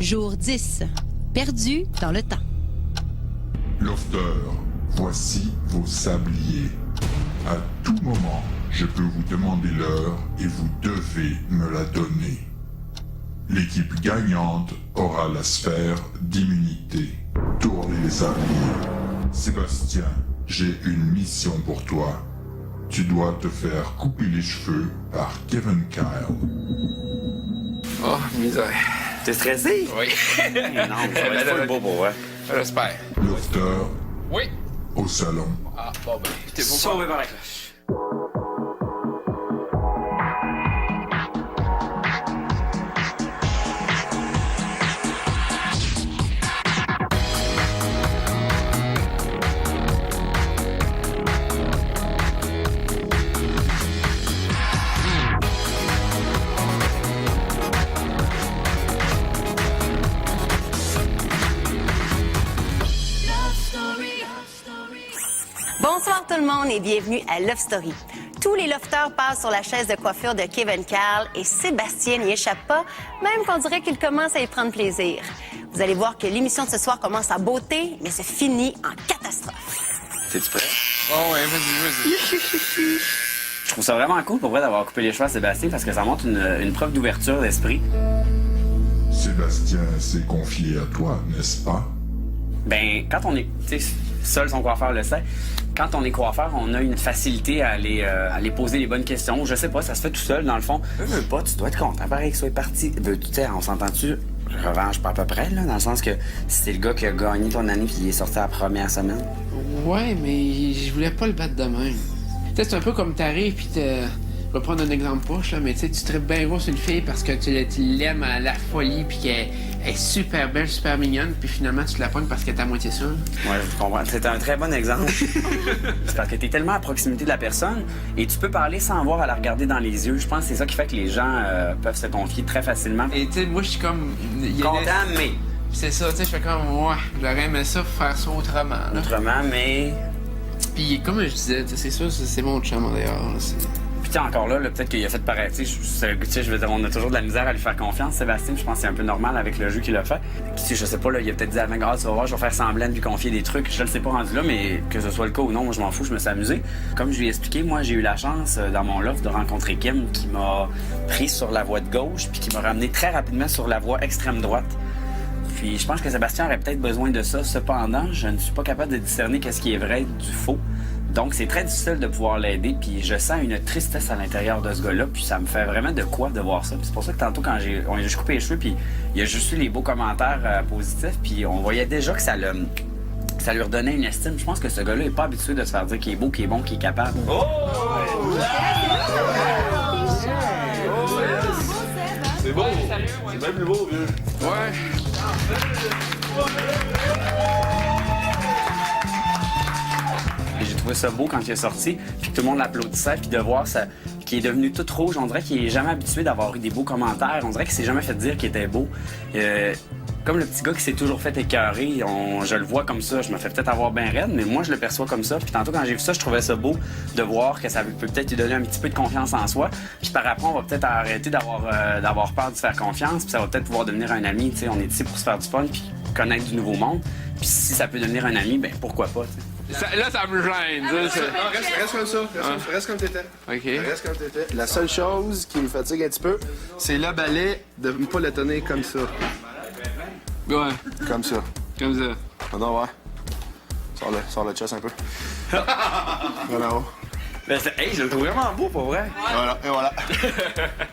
Jour 10. Perdu dans le temps. Lofter, voici vos sabliers. À tout moment, je peux vous demander l'heure et vous devez me la donner. L'équipe gagnante aura la sphère d'immunité. Tournez les sabliers. Sébastien, j'ai une mission pour toi. Tu dois te faire couper les cheveux par Kevin Kyle. Oh, misère. T'es stressé? Oui. Non, ça va être full beau pour vrai. J'espère. Lofter, Oui. au salon. Ah, bon, ben, t'es beau. Sauvé par la cloche. Bonsoir tout le monde et bienvenue à Love Story. Tous les lofters passent sur la chaise de coiffure de Kevin Carl et Sébastien n'y échappe pas, même qu'on dirait qu'il commence à y prendre plaisir. Vous allez voir que l'émission de ce soir commence en beauté, mais se finit en catastrophe. T'es-tu prêt? Oh, ouais, vas-y. Je trouve ça vraiment cool pour vrai d'avoir coupé les cheveux à Sébastien parce que ça montre une preuve d'ouverture d'esprit. Sébastien s'est confié à toi, n'est-ce pas? Ben, quand on est, tu sais, seul son coiffeur le sait, quand on est coiffeur, on a une facilité à aller poser les bonnes questions. Je sais pas, ça se fait tout seul, dans le fond. Veux pas, tu dois être content, pareil, qu'il soit parti. Tu sais, on s'entend-tu? Revanche pas à peu près, là, dans le sens que c'est le gars qui a gagné ton année puis il est sorti à la première semaine. Ouais, mais je voulais pas le battre de même. Tu sais, c'est un peu comme t'arrives pis je vais prendre un exemple poche, là, mais tu sais, tu traites bien gros sur une fille parce que tu l'aimes à la folie puis qu'elle est super belle, super mignonne, puis finalement tu te la pognes parce qu'elle est à moitié seule. Ouais, je comprends. C'est un très bon exemple. C'est parce que t'es tellement à proximité de la personne et tu peux parler sans avoir à la regarder dans les yeux. Je pense que c'est ça qui fait que les gens peuvent se confier très facilement. Et tu sais, moi, je suis comme... Content, mais... C'est ça, tu sais, je fais comme, ouais, j'aurais aimé ça faire ça autrement, là. Autrement, mais... Puis comme je disais, tu sais, c'est sûr, c'est mon chum, en d'ailleurs, là, Puis encore là, peut-être qu'il a fait pareil. Tu sais, je veux dire, on a toujours de la misère à lui faire confiance. Sébastien, je pense que c'est un peu normal avec le jeu qu'il a fait. Tu sais, je sais pas, là, il a peut-être dit avant, tu vas voir, je vais faire semblant de lui confier des trucs. Je le sais pas rendu là, mais que ce soit le cas ou non, moi, je m'en fous, je me suis amusé. Comme je lui ai expliqué, moi, j'ai eu la chance, dans mon loft, de rencontrer Kim, qui m'a pris sur la voie de gauche, puis qui m'a ramené très rapidement sur la voie extrême droite. Puis je pense que Sébastien aurait peut-être besoin de ça. Cependant, je ne suis pas capable de discerner qu'est-ce qui est vrai du faux. Donc, c'est très difficile de pouvoir l'aider, puis je sens une tristesse à l'intérieur de ce gars-là, puis ça me fait vraiment de quoi de voir ça. Puis c'est pour ça que tantôt, quand on a juste coupé les cheveux, puis il y a juste eu les beaux commentaires positifs, puis on voyait déjà que ça lui redonnait une estime. Je pense que ce gars-là n'est pas habitué de se faire dire qu'il est beau, qu'il est bon, qu'il est capable. Oh! C'est beau. C'est même plus beau, vieux. Ouais. J'ai trouvé ça beau quand il est sorti, puis que tout le monde l'applaudissait, puis de voir ça, qu'il est devenu tout rouge. On dirait qu'il est jamais habitué d'avoir eu des beaux commentaires. On dirait qu'il s'est jamais fait dire qu'il était beau. Comme le petit gars qui s'est toujours fait écœurer, je le vois comme ça. Je me fais peut-être avoir bien raide, mais moi, je le perçois comme ça. Puis tantôt, quand j'ai vu ça, je trouvais ça beau de voir que ça peut peut-être lui donner un petit peu de confiance en soi. Puis par après, on va peut-être arrêter d'avoir peur de se faire confiance, puis ça va peut-être pouvoir devenir un ami. Tu sais, on est ici pour se faire du fun, puis connaître du nouveau monde. Puis si ça peut devenir un ami, ben pourquoi pas, tu sais. Là, ça me gêne. Reste comme ça. Reste comme t'étais. OK. Reste comme t'étais. La seule chose qui me fatigue un petit peu, c'est le balai de ne pas le tenir comme ça. Ouais, Comme ça. comme ça. Maintenant, ouais. Sors le chest un peu. Voilà. Ben, hey, je le trouve vraiment beau, pour vrai. Voilà, et voilà.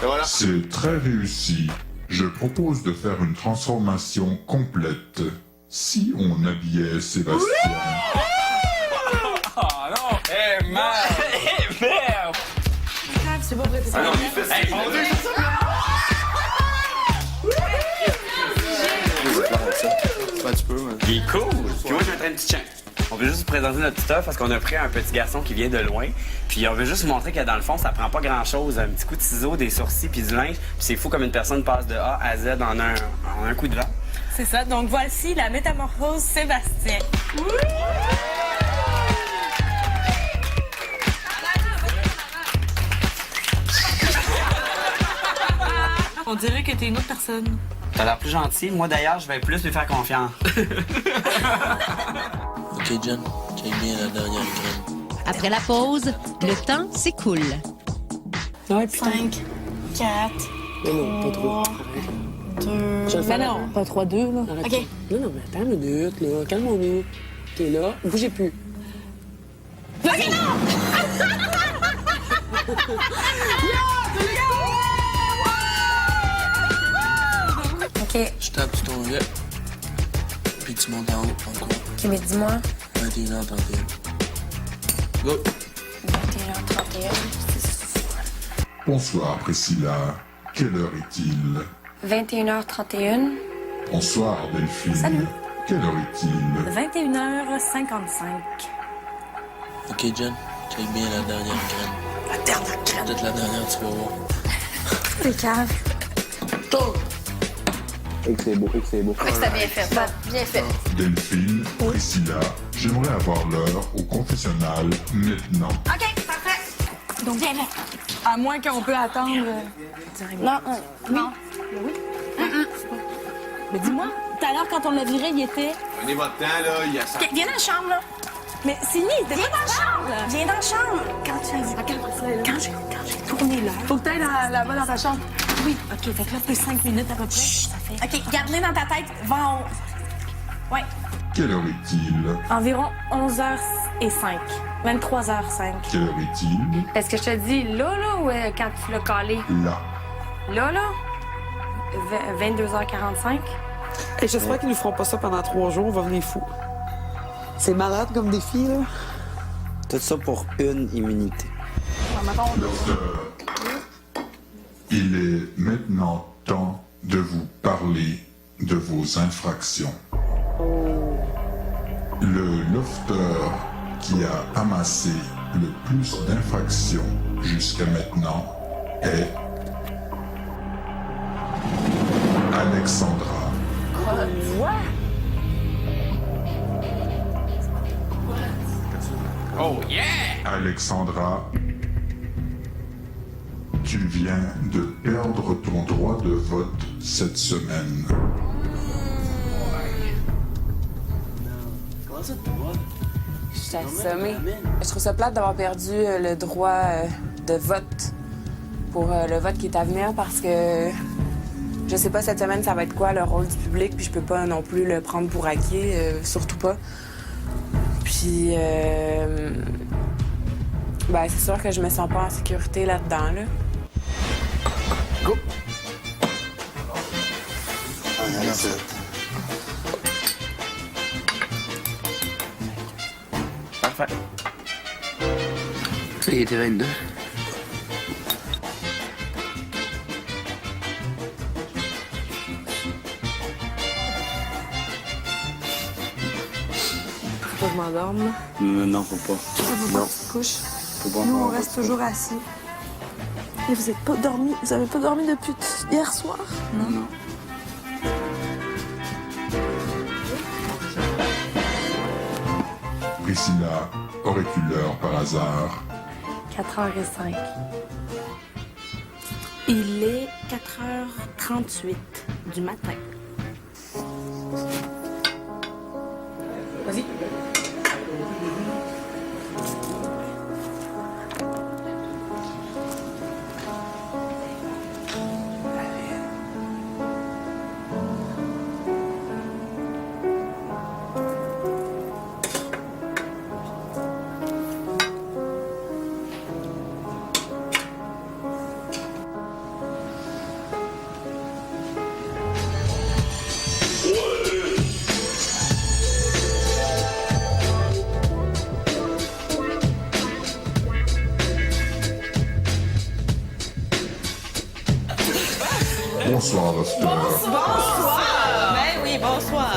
Et voilà. C'est très réussi. Je propose de faire une transformation complète. Si on habillait Sébastien... Ah non! Eh merde! Eh merde! C'est pas vrai, c'est Ah non, il fait ça! Hey, mon Dieu! Un petit peu, mais... Il est cool! Puis moi, je mettrais une petite chaîne. On veut juste vous présenter notre petit œuf parce qu'on a pris un petit garçon qui vient de loin. Puis on veut juste vous montrer que dans le fond, ça prend pas grand-chose. Un petit coup de ciseau, des sourcils puis du linge. Puis c'est fou comme une personne passe de A à Z en un coup de vent. C'est ça. Donc voici la métamorphose Sébastien. On dirait que t'es une autre personne. T'as l'air plus gentil. Moi, d'ailleurs, je vais plus lui faire confiance. OK, Jen, check bien la dernière graine. Après la pause, le temps s'écoule. Ouais, putain. 5, 4, Non, pas trop. 2... Ben non, pas 3, 2, là. Arrête. OK. Non, mais attends une minute, là. Calme-nous. T'es là. Bougez plus. OK, non! OK. Je tape sur ton jet. Puis tu montes en haut, encore. OK, mais dis-moi. 21h31. Go! 21h31. Bonsoir Priscilla. Quelle heure est-il? 21h31. Bonsoir Delphine. Salut. Quelle heure est-il? 21h55. OK, Jen, check bien la dernière graine. La dernière crème. Peut-être la dernière, tu vas voir. C'est cave. C'est beau, c'est beau. C'était bien fait. Bon, bien fait. Delphine, Priscilla, j'aimerais avoir l'heure au confessionnal maintenant. OK, parfait. Donc, viens là. À moins qu'on peut attendre... Non, non. Oui. Mais dis-moi, tout à l'heure, quand on l'a viré, il était... Prenez votre temps, là, il y a ça. OK, viens dans la chambre, là. Mais Cindy, t'es pas dans la chambre. Viens dans la chambre. Quand tu as quand j'ai tourné là. Faut que tu ailles là-bas dans ta chambre. Oui. OK, fait que là, plus 5 minutes à peu près. Ça fait... OK, garde-les dans ta tête. Va en haut. Ouais. Quelle heure est-il? Environ 11h05. 23h05. Quelle heure est-il? Est-ce que je te dis là, ou quand tu l'as calé? Là. Là? 22h45. Et j'espère qu'ils ne feront pas ça pendant 3 jours, on va venir fou. C'est malade comme défi, là. Tout ça pour une immunité. Docteur, il est maintenant temps de vous parler de vos infractions. Le lofteur qui a amassé le plus d'infractions jusqu'à maintenant est Alexandra. Oh, yeah! Alexandra, tu viens de perdre ton droit de vote cette semaine. Je suis assommée. Je trouve ça plate d'avoir perdu le droit de vote pour le vote qui est à venir parce que je sais pas cette semaine ça va être quoi le rôle du public puis je peux pas non plus le prendre pour acquis, surtout pas. Puis ben c'est sûr que je me sens pas en sécurité là-dedans là. Go! Parfait. Il était 22. Faut que je m'endorme, là. Non, faut pas. Faut pas que tu te couches. Faut pas. Nous, on reste toujours assis. Et vous avez pas dormi depuis hier soir? Non. Priscilla, aurais-tu l'heure par hasard? 4h05. Il est 4h38 du matin. Vas-y. Bonsoir, Lofter. Bonsoir! Ben oui, bonsoir.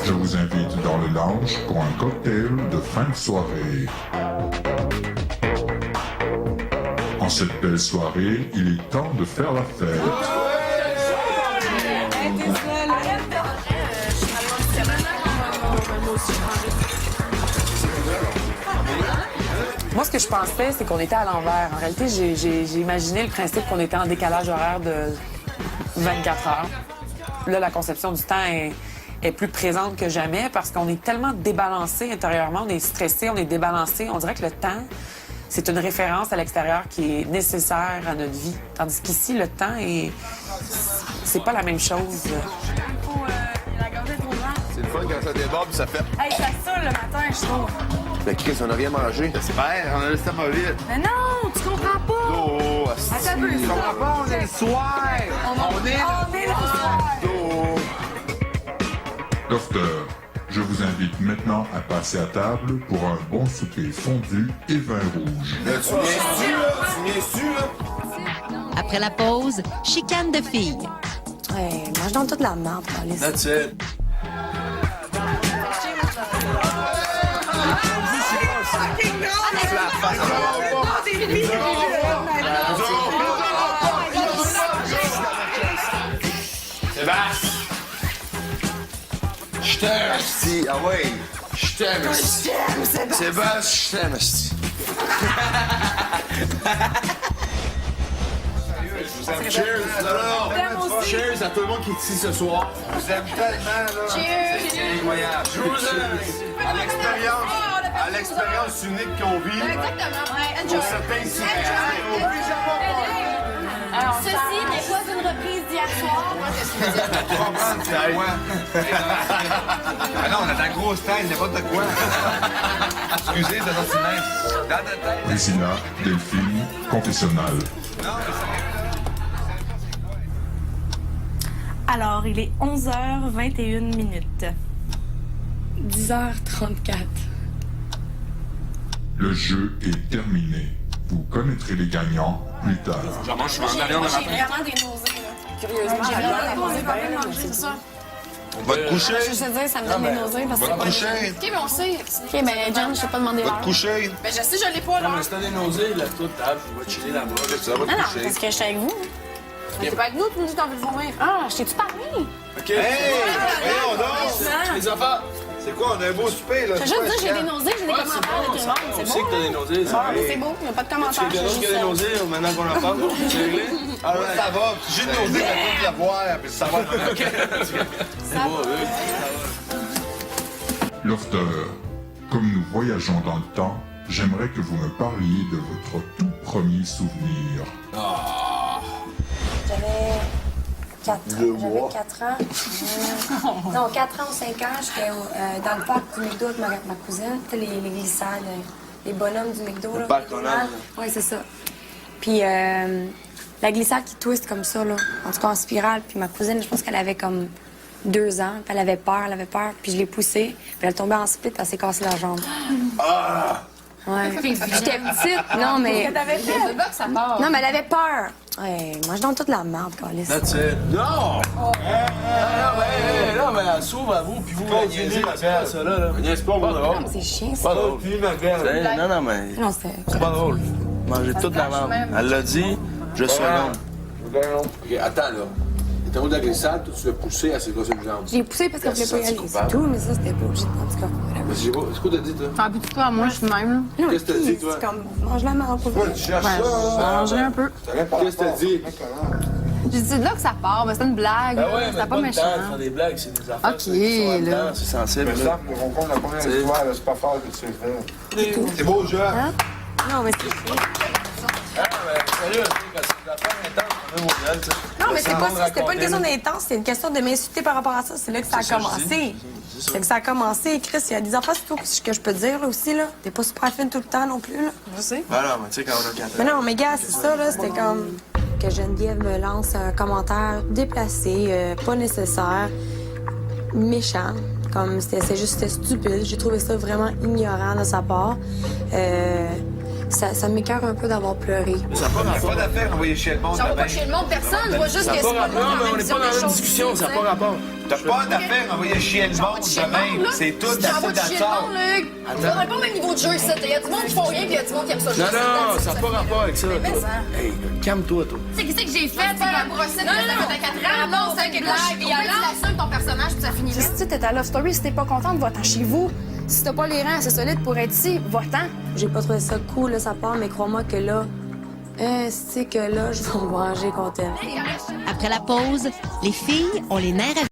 Je vous invite dans le lounge pour un cocktail de fin de soirée. En cette belle soirée, il est temps de faire la fête. Moi, ce que je pensais, c'est qu'on était à l'envers. En réalité, j'ai imaginé le principe qu'on était en décalage horaire de 24 heures. là, la conception du temps est plus présente que jamais parce qu'on est tellement débalancé intérieurement, on est stressé, on est débalancé. On dirait que le temps, c'est une référence à l'extérieur qui est nécessaire à notre vie. Tandis qu'ici, le temps c'est pas la même chose. C'est le fun quand ça déborde, ça fait... Hey, ça saoule le matin, je trouve. Mais Chris, on n'a rien mangé. C'est pareil, on a l'estomac vide. Mais non, tu comprends pas. Oh, Attends un peu. tu comprends pas, on est le soir. On est le soir. Lofter, je vous invite maintenant à passer à table pour un bon souper fondu et vin rouge. Tu viens su, là? Après la pause, chicane de filles. Ouais, mange donc toute la merde, Alice. That's it. Sébastien! Je t'aime, asti. Ah ouais. Je t'aime, asti. Sébastien, je t'aime, asti. Je vous aime. Cheers! Non. Cheers à tout le monde qui est ici ce soir. Je vous aime tellement, là. Cheers! C'est incroyable. Je vous aime. À l'expérience unique qu'on vit. Exactement. Pour certains ici. Oublie jamais. Ceci n'est pas une reprise d'hier soir. Ah non, on a de la grosse taille, n'importe de quoi. Excusez, c'est notre même. Résina, Delphine, confessionnal. Alors, il est 11h21 minutes. 10h34. Le jeu est terminé. Vous connaîtrez les gagnants plus tard. J'en mange souvent de la viande le matin. vraiment des nausées, là. Curieusement, J'ai j'adore vraiment la des nausée. nausées, c'est ça. On va te coucher. Je te dire, ça me donne des nausées parce que Va te coucher. OK, mais on sait. OK, mais John, je t'ai pas demandé Va l'heure. te coucher. Ben, je sais, je l'ai pas, Non, là. mais si t'as des nausées, lève-toi de table, je vais chiller là-bas. Ça va Non, te non, coucher. parce que je suis avec vous. T'es pas avec nous, tu nous dis que t'as envie de vomir. Ah, je t'ai-tu parlé? OK. Hey! Voyons donc! Les enfants, C'est quoi, on a un beau souper, là? Je veux juste dire, j'ai des nausées, j'ai des ouais, commentaires de tout le monde. on C'est sait que t'as des beau. nausées. Bon, c'est beau, il n'y a pas de Tu commentaires. fais quelqu'un qui a des nausées, maintenant qu'on en parle, c'est réglé? Ah ouais, ça va. J'ai une nausée, mais faut la voir, puis ça va. C'est beau, oui. Lofter, comme nous voyageons dans le temps, j'aimerais que vous me parliez de votre tout premier souvenir. J'avais 4 ans. Non, 4 ans ou 5 ans, j'étais dans le parc du McDo avec ma cousine. Tu sais, les glissades, les bonhommes du McDo. Le parc Ronald. Oui, c'est ça. Puis la glissade qui twist comme ça, là, en tout cas en spirale. Puis ma cousine, je pense qu'elle avait comme 2 ans. Puis elle avait peur. Puis je l'ai poussée. Puis elle est tombée en split, elle s'est cassée la jambe. Ah! Ouais. J'étais petite. Non, mais. Qu'est-ce que t'avais fait? C'est là que ça part. Non, mais elle avait peur. Ouais, mange donc toute la merde, Calis. That's it. Non! Non, mais elle s'ouvre à vous, puis vous, vous niaisez, ça, là. Niaise pas, mon drôle. C'est chiant, ça. Pas drôle. Puis ma belle. Non, non, mais Non, c'était. c'est pas drôle. Manger toute la merde. Elle l'a dit, je suis un homme. OK, attends, là. T'es en haut de la glissade, toi, tu l'as poussé à ses grosses jambes. J'ai poussé parce que je voulais pas y aller. C'est tout, mais ça, c'était pas obligé. En tout cas, voilà. Mais c'est quoi t'as dit, toi? Ah, puis toi, moi, je suis de même, là. Non, Qu'est-ce que t'as dit, c'est toi? comme, mange la merde pour Pourquoi tu cherches ça? Mangerai un peu. Qu'est-ce que t'as dit? J'ai dit, c'est de là que ça part, mais c'est une blague. Ben ouais, C'était mais pas méchant. de faire des blagues, c'est des affaires. Ok, qui sont là. là-dedans, c'est sensible. Mais là. ça, on compte la première histoire, là, c'est pas fort que tu fais. C'est beau, jeu. Non, mais c'est chiant. Ah, mais sérieux, quand c'est des affaires intenses, on est au final, tu sais. Non, mais c'est Sans pas monde ça. C'était pas une raconter, question là. d'intense, c'était une question de m'insulter par rapport à ça. C'est là que ça a C'est ça, je commencé. dis. C'est ça. C'est que ça a commencé. Chris, il y a des affaires, c'est tout que je peux te dire, là, aussi, là. T'es pas super fine tout le temps non plus, là. Je sais. Ben non, mais tu sais, quand on a 4 ans. Mais non, mais gars, c'est ça, là. C'était comme que Geneviève me lance un commentaire déplacé, pas nécessaire, méchant. Comme c'est juste c'était stupide. J'ai trouvé ça vraiment ignorant de sa part. Ça m'écoeure un peu d'avoir pleuré. Ça n'a pas rapport. Pas d'affaire envoyer chez le monde. Ça va pas chez le monde, personne. Je vois juste Ça n'a que pas c'est pas rapport, le mais on monde n'est pas dans une discussion, ça n'a pas rapport. T'as pas d'affaire envoyer chier le monde de même. C'est tout J'envoie assez du chien d'accord. le monde, Luc. On n'est pas au même niveau de jeu, ça. Il y a du monde qui font rien, puis il y a du monde qui aime ça. Non, non, ça n'a pas rapport avec ça. Mais toi. ça. Hey, calme-toi, toi. Tu sais, qu'est-ce que j'ai fait? C'est comme brosser. Non, t'as 4 ans. Non, c'est une blague. Et alors, tu ton personnage, puis ça finit là. Si t'es à Love Story, si t'es pas contente, va-t'en chez vous. Si t'as pas les reins assez solides pour être ici, va-t'en. J'ai pas trouvé ça cool de sa part, mais crois-moi que là, C'est que là, je vais me venger contre elle. Après la pause, les filles ont les nerfs à